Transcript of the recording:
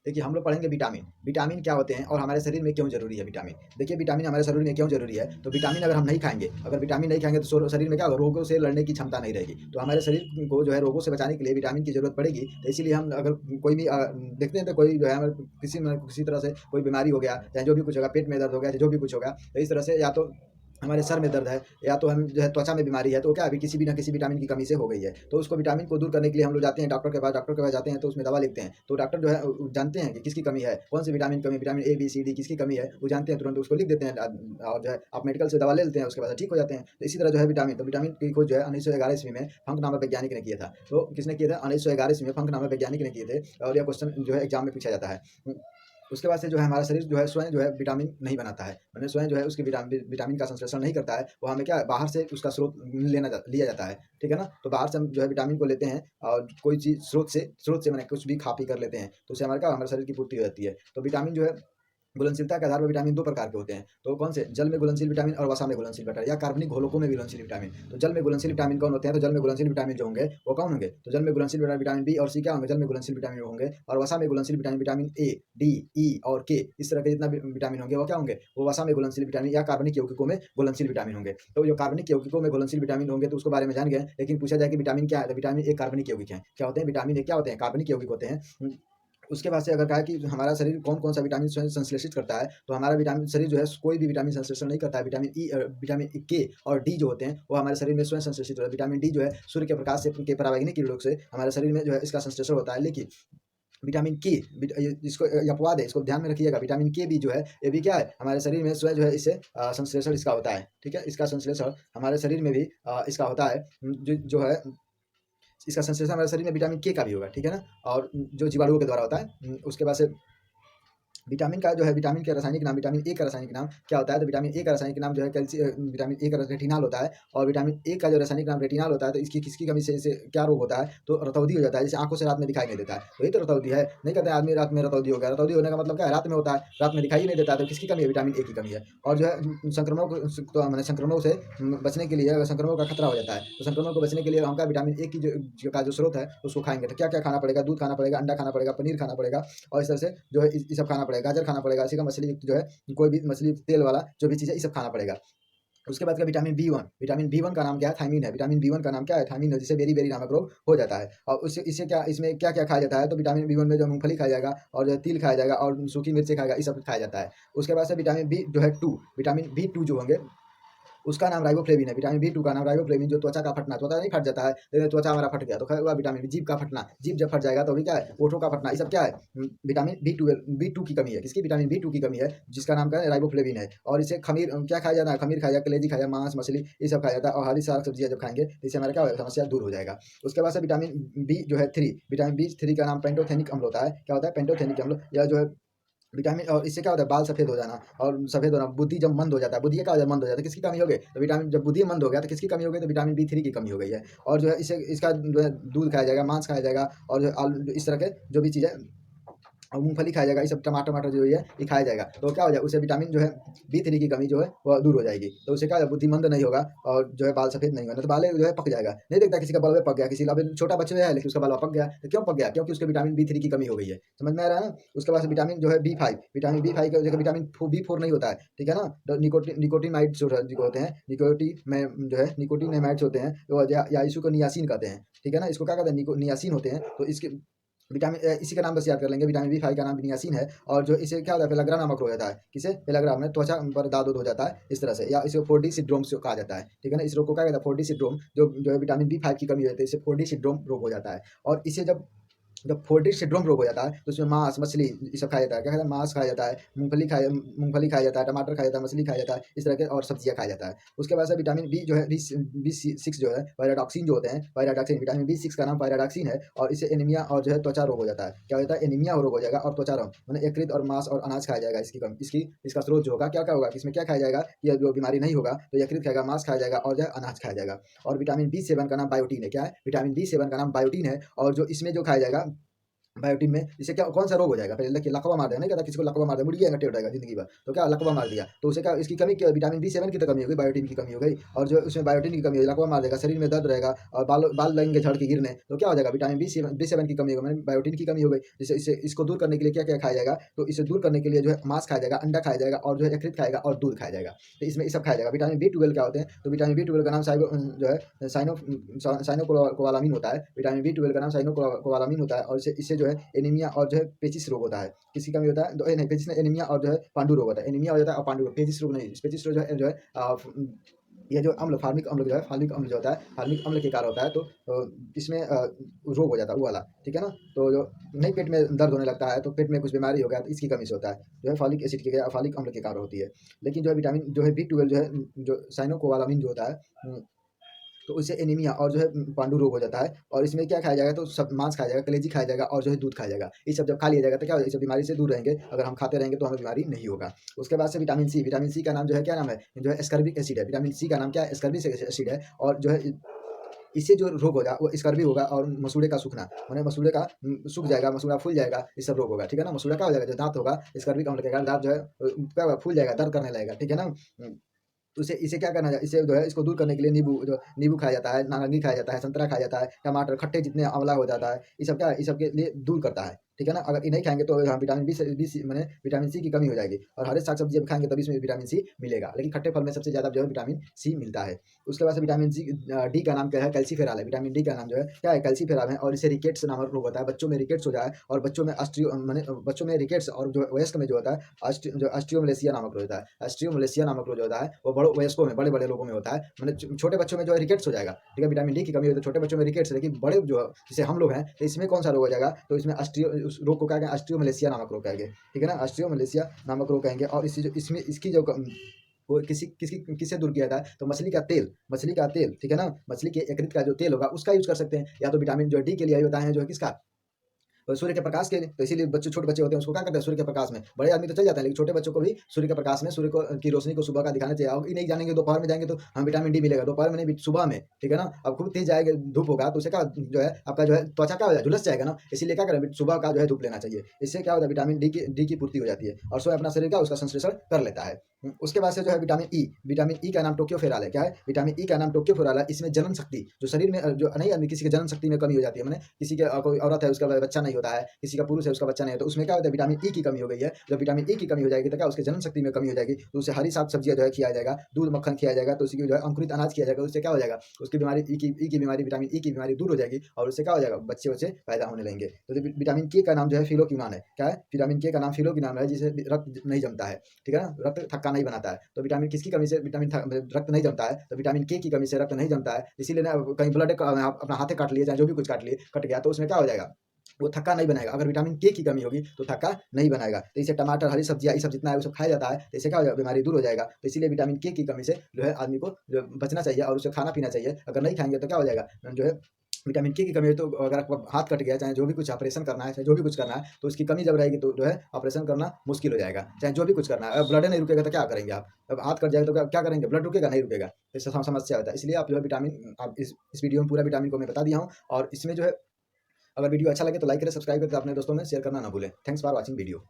देखिए हम लोग पढ़ेंगे विटामिन। विटामिन क्या होते हैं और हमारे शरीर में क्यों ज़रूरी है विटामिन? देखिए विटामिन हमारे शरीर में क्यों ज़रूरी है, तो विटामिन अगर हम नहीं खाएँगे, अगर विटामिन नहीं खाएँगे तो शरीर में क्या होगा, रोगों से लड़ने की क्षमता नहीं रहेगी। तो हमारे शरीर को जो है रोगों से बचाने के लिए विटामिन की ज़रूरत पड़ेगी। तो इसीलिए हम अगर कोई भी देखते हैं तो कोई जो है हमें किसी तरह से कोई बीमारी हो गया, चाहे जो भी कुछ होगा, पेट में दर्द हो गया, जो भी कुछ होगा, तो इस तरह से या तो हमारे सर में दर्द है या तो हम जो है त्वचा में बीमारी है, तो क्या अभी किसी भी ना किसी विटामिन की कमी से हो गई है। तो उसको विटामिन को दूर करने के लिए हम लोग जाते हैं डॉक्टर के पास जाते हैं तो उसमें दवा लिखते हैं। तो डॉक्टर जो है जानते हैं कि किसकी कमी है, कौन सी विटामिन कमी, vitamin A, B, C, D किसकी कमी है, वो जानते हैं, तुरंत उसको लिख देते हैं और जो है आप मेडिकल से दवा ले लेते हैं, उसके बाद ठीक हो जाते हैं। तो इसी तरह जो है विटामिन की खोज जो है 1911 ईस्वी में फंक नामक वैज्ञानिक ने किया था। तो किसने किया था? 1911 ईस्वी में फंक नामक वैज्ञानिक ने किए थे और यह क्वेश्चन जो है एग्जाम में पूछा जाता है। उसके बाद से जो है हमारा शरीर जो है स्वयं जो है विटामिन नहीं बनाता है, मैंने स्वयं जो है उसकी विटामिन का संश्लेषण नहीं करता है, वो हमें क्या है बाहर से उसका स्रोत लिया जाता है, ठीक है ना? तो बाहर से हम जो है विटामिन को लेते हैं और कोई चीज़ स्रोत से मैंने कुछ भी खा पी कर लेते हैं, तो उससे हमारा क्या हमारे शरीर की पूर्ति हो जाती है। तो विटामिन जो है घुलनशीलता के आधार पर विटामिन 2 प्रकार के होते हैं। तो कौन से? जल में घुलनशील विटामिन और वसा में घुलनशील विटामिन या कार्बनिक घोलकों में घुलनशील विटामिन। तो जल में घुलनशील विटामिन कौन होते हैं? तो जल में घुलनशील विटामिन जो होंगे वो कौन होंगे? तो जल में घुलनशील विटामिन बी और सी क्या होंगे? जल में घुलनशील विटामिन होंगे और वसा में घुलनशील विटामिन ए, डी, ई और के, इस तरह के जितना भी विटामिन होंगे वो क्या होंगे? वो वसा में घुलनशील विटामिन या कार्बनिक यौगिकों में घुलनशील विटामिन होंगे। तो जो कार्बनिक यौगिकों में घुलनशील विटामिन होंगे तो उसके बारे में जान गए, लेकिन पूछा जाए कि विटामिन क्या है? तो विटामिन ए कार्बनिक यौगिक हैं। क्या होते हैं? विटामिन ए क्या होते हैं? कार्बनिक यौगिक होते हैं। उसके बाद से अगर कहा कि हमारा शरीर कौन-कौन सा विटामिन स्वयं संश्लेषित करता है, तो हमारा विटामिन शरीर जो है कोई भी विटामिन संश्लेषण नहीं करता है। विटामिन के और डी जो होते हैं, वो हमारे शरीर में स्वयं संश्लेषित होता है। विटामिन डी जो है सूर्य के प्रकाश से के पराबैंगनी किरणों से हमारे शरीर में जो है इसका संश्लेषण होता है। लेकिन विटामिन के इसको ये अपवाद है, इसको ध्यान में रखिएगा। विटामिन के भी जो है, ये भी क्या है, हमारे शरीर में स्वयं जो है इससे संश्लेषण इसका होता है, ठीक है? इसका संश्लेषण हमारे शरीर में भी इसका होता है। जो है इसका संश्लेषण हमारे शरीर में विटामिन के का भी होगा, ठीक है ना? और जो जीवाणुओं के द्वारा होता है। उसके बाद से विटामिन का जो है विटामिन के रासायनिक नाम, विटामिन ए का रासायनिक नाम क्या होता है? तो विटामिन ए का रासायनिक नाम जो है विटामिन ए का रेटिनॉल होता है और विटामिन ए का जो रासायनिक नाम रेटिनॉल होता है, तो इसकी किसकी कमी से इसे क्या रोग होता है? तो रतौंधी हो जाता है, जैसे आँखों से रात में दिखाई नहीं देता है, तो यही तो रतौंधी है। नहीं कहते आदमी रात में रतौंधी हो गया, रतौंधी होने का मतलब क्या है? रात में होता है, रात में दिखाई ही नहीं देता है, तो किसकी कमी है? विटामिन ए की कमी है। और जो है संक्रमणों से बचने के लिए संक्रमणों का खतरा हो जाता है, तो संक्रमण को बचने के लिए हम क्या विटामिन ए की जो स्रोत है उसको खाएँगे। तो क्या-क्या खाना पड़ेगा? दूध खाना पड़ेगा, अंडा खाना पड़ेगा, पनीर खाना पड़ेगा और इस तरह से जो है ये सब खाना पड़ेगा, गाजर खाना पड़ेगा, इसी का मछली युक्त जो है कोई भी मछली तेल वाला जो भी चीज़ है ये सब खाना पड़ेगा। उसके बाद का विटामिन बी वन का नाम क्या है? थायमीन है। विटामिन बी वन का नाम क्या है? थायमीन है, जिससे बेरी-बेरी नामक रोग हो जाता है। और उससे इससे क्या इसमें क्या-क्या खाया जाता है? तो विटामिन बी वन में जो मूँगफली खाया जाएगा और जो है तिल खाया जाएगा और सूखी मिर्ची खाएगा, ये सब खाया जाता है। उसके बाद से विटामिन बी जो है 2 विटामिन बी 2 जो होंगे उसका नाम राइबोफ्लेविन है। विटामिन बी 2 का नाम राइबोफ्लेविन, जो त्वचा का फटना, त्वचा नहीं फट जाता है, लेकिन त्वचा हमारा फट गया तो हुआ विटामिन, जीभ का फटना, जीभ जब फट जाएगा तो भी क्या है? होठों का फटना, ये सब क्या है? विटामिन बी 2 की कमी है। किसकी? विटामिन बी 2 की कमी है, जिसका नाम क्या है? राइबोफ्लेविन है। और इसे खमीर क्या खाया जाता है? खमीर खाया जाता है, कलेजी खाया जाता है, मांस, मछली ये सब खाया जाता है और हरी साग-सब्जियाँ जब खाएँगे तो इससे हमारा क्या होगा? समस्या दूर हो जाएगा। उसके बाद से विटामिन बी जो है 3, विटामिन बी 3 का नाम पेंटोथेनिक अम्ल होता है। क्या होता है? पेंटोथेनिक अम्ल, या जो है विटामिन, और इससे क्या होता है? बाल सफ़ेद हो जाना और सफ़ेद होना, बुद्धि जब मंद हो जाता है, बुद्धि क्या हो जाता है? मंद हो जाता है, किसकी कमी हो गई? तो विटामिन, जब बुद्धि मंद हो गया तो किसकी कमी हो गई? तो विटामिन बी 3 की कमी हो गई है। और जो है इसका जो है दूध खाया जाएगा, मांस खाया जाएगा और जो इस तरह के जो भी चीज़ें और मूँगफली खाया जाएगा, ये सब टमाटर जो है ये खाया जाएगा। तो क्या हो जाएगा? उससे विटामिन जो है बी 3 की कमी जो है वह दूर हो जाएगी। तो उससे क्या होगा? बुद्धिमंद नहीं होगा और जो है बाल सफ़ेद नहीं होगा, नहीं तो बाल जो है पक जाएगा। नहीं दिखता किसी का बाल पक गया, किसी का अभी छोटा बच्चा है लेकिन उसका बाल पक गया, तो क्यों पक गया? क्योंकि उसके विटामिन बी 3 की कमी हो गई है। समझ में आ रहा है ना? उसके बाद से विटामिन जो है बी 5, विटामिन बी 5 की जगह विटामिन बी 4 नहीं होता है, ठीक है ना? तो निकोटिनाइड्स जो होते हैं, निकोटिनेमाइड्स होते हैं, तो या इसको नियासिन कहते हैं, ठीक है ना? इसको क्या कहते हैं? नियासिन होते हैं। तो इसके इसी का नाम बस याद कर लेंगे, विटामिन बी 5 का नाम नियासिन है। और जो इसे क्या होता है? पेलाग्रा नामक रोग हो जाता है। किसे? पेलाग्रा में त्वचा पर दाद-दूद हो जाता है, इस तरह से, या इसे 4D सिंड्रोम से कहा जाता है, ठीक है ना? इस रोग को क्या कहता है? 4D सिंड्रोम, जो है विटामिन बी 5 की कमी होती है, इसे 4D सिंड्रोम रोग हो जाता है। और इसे जब 4D सिंड्रोम रोग हो जाता है तो उसमें मांस, मछली ये सब खाया जाता है। क्या खाया जाता है? मांस खाया जाता है, मूँगफली खाया जाता है, टमाटर खाया जाता है, मछली खाया जाता है, इस तरह के और सब्जियाँ खाया जाता है। उसके बाद से विटामिन बी जो है बी6 जो है पायरोडॉक्सिन जो होते हैं, पायरोडॉक्सिन, विटामिन बी 6 का नाम पायरोडॉक्सिन है और इससे एनीमिया और जो है त्वचा रोग हो जाता है। क्या हो जाता है? एनीमिया रोग हो जाएगा और त्वचा रोग, माने यकृत और मांस और अनाज खाया जाएगा। इसका स्रोत जो होगा क्या-क्या होगा? इसमें क्या खाया जाएगा? ये जो बीमारी नहीं होगा तो यकृत खाएगा, मांस खाया जाएगा और जो है अनाज खाया जाएगा। और विटामिन बी 7 का नाम बायोटीन है। क्या है? विटामिन बी 7 का नाम बायोटीन है और जो इसमें जो खाया जाएगा बायोटिन में इससे क्या कौन सा रोग हो जाएगा? पहले देखिए लकवा मार देगा, नहीं कहता किसी को लकवा मार दिया, मुड़ गया गट्टे उठाएगा ज़िंदगी भर, तो क्या लकवा मार दिया, तो उसे क्या इसकी कमी क्या विटामिन बी7 की तो कमी हो गई, बायोटिन की कमी हो गई और जो उसमें बायोटिन की कमी हो गई, लकवा मार देगा, शरीर में दर्द रहेगा और बाल लगेंगे झड़ के गिरने, तो क्या हो जाएगा विटामिन बी7 की कमी हो गई, माने बायोटिन की कमी हो गई। जिससे इससे इसको दूर करने के लिए क्या-क्या खाया जाएगा? तो इसे दूर करने के लिए जो है मांस खाया जाएगा, अंडा खाया जाएगा और जो है यकृत खाएगा और दूध खाया जाएगा। तो इसमें ये सब खाया जाएगा। विटामिन बी12 क्या होते हैं? तो विटामिन बी12 का नाम जो है साइनो कोबालामिन होता है। विटामिन बी12 का नाम साइनो कोबालामिन होता है और इससे जो है एनीमिया और जो है पेचिस रोग होता है। किसकी कमी होता है? नहीं पेचिस नहीं, एनीमिया और जो है पांडु रोग होता है। एनीमिया हो जाता है और पांडु रोग, पेचिस रोग नहीं। पेचिस रोग जो है ये जो अम्ल फार्मिक अम्ल जो है फार्मिक अम्ल जो होता है, फार्मिक अम्ल के कारण होता है, तो इसमें रोग हो जाता है वो वाला, ठीक है ना? तो जो नहीं पेट में दर्द होने लगता है, तो पेट में कुछ बीमारी हो गया तो इसकी कमी से होता है, जो है फॉलिक एसिड के फॉलिक अम्ल के कारण होती है। लेकिन जो है विटामिन जो है बी12 जो है जो साइनोकोबालामिन जो होता है तो उससे एनीमिया और जो है पांडु रोग हो जाता है और इसमें क्या खाया जाएगा? तो सब मांस खाया जाएगा, कलेजी खाया जाएगा और जो है दूध खाया जाएगा। ये सब जब खा लिया जाएगा तो क्या होगा? इस बीमारी से दूर रहेंगे, अगर हम खाते रहेंगे तो हमें बीमारी नहीं होगा। उसके बाद से विटामिन सी का नाम जो है क्या नाम है? जो है एस्कॉर्बिक एसिड है। विटामिन सी का नाम क्या है? एस्कॉर्बिक एसिड है और जो है इससे जो रोग होगा वो स्कर्वी होगा और मसूड़े का सूखना, माने मसूड़े का सूख जाएगा, मसूड़ा फूल जाएगा, ये सब रोग होगा, ठीक है ना? मसूड़ा क्या हो जाएगा? जो दाँत होगा स्कर्वी का होने के कारण दाँत जो है क्या होगा? फूल जाएगा, दर्द करने लगेगा, ठीक है ना? तो इसे इसे क्या करना है? इसे जो है इसको दूर करने के लिए नींबू खाया जाता है, नारंगी खाया जाता है, संतरा खाया जाता है, टमाटर खट्टे जितने आंवला हो जाता है, ये सब क्या है? ये सब के लिए दूर करता है, ठीक है ना? अगर ये नहीं खाएँगे तो यहाँ विटामिन बी सी माने विटामिन सी की कमी हो जाएगी और हरे साग-सब्ज़ी जब खाएँगे तभी इसमें विटामिन सी मिलेगा, लेकिन खट्टे फल में सबसे ज़्यादा जो है विटामिन सी मिलता है। उसके बाद से डी का नाम क्या है? कैल्सीफेरॉल है। विटामिन डी का नाम जो है क्या है? कैल्सीफेरॉल है और इससे रिकेट्स नामक रोग होता है। बच्चों में रिकेट्स हो जाए और बच्चों में बच्चों में रिकेट्स और जो वयस्क में जो होता है ऑस्टियोमलेशिया नामक रोग होता है। ऑस्टियोमलेशिया नामक रोग जो होता है वो बड़ों वयस्कों में बड़े-बड़े लोगों में होता है। माने छोटे बच्चों में जो है रिकेट्स हो जाएगा, ठीक है? विटामिन डी की कमी हो तो छोटे बच्चों में रिकेट्स, लेकिन बड़े जो जैसे हम लोग हैं तो इसमें कौन सा रोग हो जाएगा? तो इसमें उस रोग को क्या कहेंगे? ऑस्टियोमलेशिया नामक रोग कहेंगे, ठीक है ना? ऑस्टियोमलेशिया नामक रोग कहेंगे और इसी जो इसमें इसकी जो वो किससे दूर किया जाता है? तो मछली का तेल, ठीक है ना? मछली के यकृत का जो तेल होगा उसका यूज़ कर सकते हैं या तो विटामिन जो डी के लिए बताए हैं जो है किसका? सूर्य के प्रकाश के लिए, तो इसीलिए बच्चे छोटे बच्चे होते हैं उसको क्या करते हैं? सूर्य के प्रकाश में, बड़े आदमी तो चल जाते हैं लेकिन छोटे बच्चों को भी सूर्य के प्रकाश में सूर्य को की रोशनी को सुबह का दिखाना चाहिए। अब ये नहीं जानेंगे दोपहर में जाएँगे तो हमें विटामिन डी मिलेगा, दोपहर में नहीं सुबह में, ठीक है ना? अब खूब तेज़ जाएगा धूप होगा तो उससे क्या जो है आपका जो है त्वचा क्या हो जाएगा? झुलस जाएगा ना, इसीलिए क्या करें सुबह का जो है धूप लेना चाहिए। इससे क्या होता है? विटामिन डी की पूर्ति हो जाती है और स्वयं अपना शरीर का उसका संश्लेषण कर लेता है। उसके बाद से जो है विटामिन ई का नाम टोक्योफेरॉल है। क्या है? विटामिन ई का नाम टोक्योफेरॉल है। इसमें जनन शक्ति जो शरीर में जो नहीं आदमी किसी के जनन शक्ति में कमी हो जाती है, माने किसी के कोई औरत है उसका बच्चा नहीं होता है, किसी का पुरुष है उसका बच्चा नहीं है, तो उसमें क्या होता है? विटामिन ई की कमी हो गई है। जब विटामिन ई की कमी हो जाएगी तो क्या उसके जनन शक्ति में कमी हो जाएगी, तो उसे हरी साग-सब्जियाँ जो है खिलाया जाएगा, दूध मक्खन खिलाया जाएगा, तो उसी की जो है अंकुरित अनाज खिलाया जाएगा, उससे क्या हो जाएगा? उसकी बीमारी ई की बीमारी विटामिन ई की बीमारी दूर हो जाएगी और उससे क्या हो जाएगा? बच्चे-वच्चे पैदा होने लगेंगे। तो विटामिन के का नाम जो है फिलोक्विनान है। क्या है? विटामिन के का नाम फिलोक्विनान है जिससे रक्त नहीं जमता है, ठीक है ना? रक्त थक्का नहीं बनाता है। तो विटामिन किसकी कमी से रक्त नहीं जमता है? तो विटामिन के की कमी से रक्त नहीं जमता है। इसीलिए ना कहीं ब्लड आप अपना हाथे काट लिए, चाहे जो भी कुछ काट लिए, कट गया तो उसमें क्या हो जाएगा? वो थक्का नहीं बनाएगा। अगर विटामिन के की कमी होगी तो थक्का नहीं बनाएगा। तो इसे टमाटर, हरी सब्जियाँ ये सब जितना है वो सब खाया जाता है, तो इससे क्या हो जाएगा? बीमारी दूर हो जाएगा। तो इसीलिए विटामिन के की कमी से जो है आदमी को जो बचना चाहिए और उसे खाना-पीना चाहिए। अगर नहीं खाएँगे तो क्या हो जाएगा? जो है विटामिन के की कमी है तो अगर आपका हाथ कट गया, चाहे जो भी कुछ ऑपरेशन करना है, चाहे जो भी कुछ करना है, तो उसकी कमी जब रहेगी तो जो है ऑपरेशन करना मुश्किल हो जाएगा। चाहे जो भी कुछ करना है, अगर ब्लड नहीं रुकेगा तो क्या करेंगे आप? अब हाथ कट जाएगा तो क्या करेंगे? ब्लड रुकेगा? नहीं रुकेगा। इससे समस्या होता है। इसलिए आप जो है विटामिन आप इस वीडियो में पूरा विटामिन को मैं बता दिया हूँ और इसमें जो है अगर वीडियो अच्छा लगे तो लाइक करें, सब्सक्राइब करें, अपने दोस्तों में शेयर करना ना भूलें। Thanks for watching video.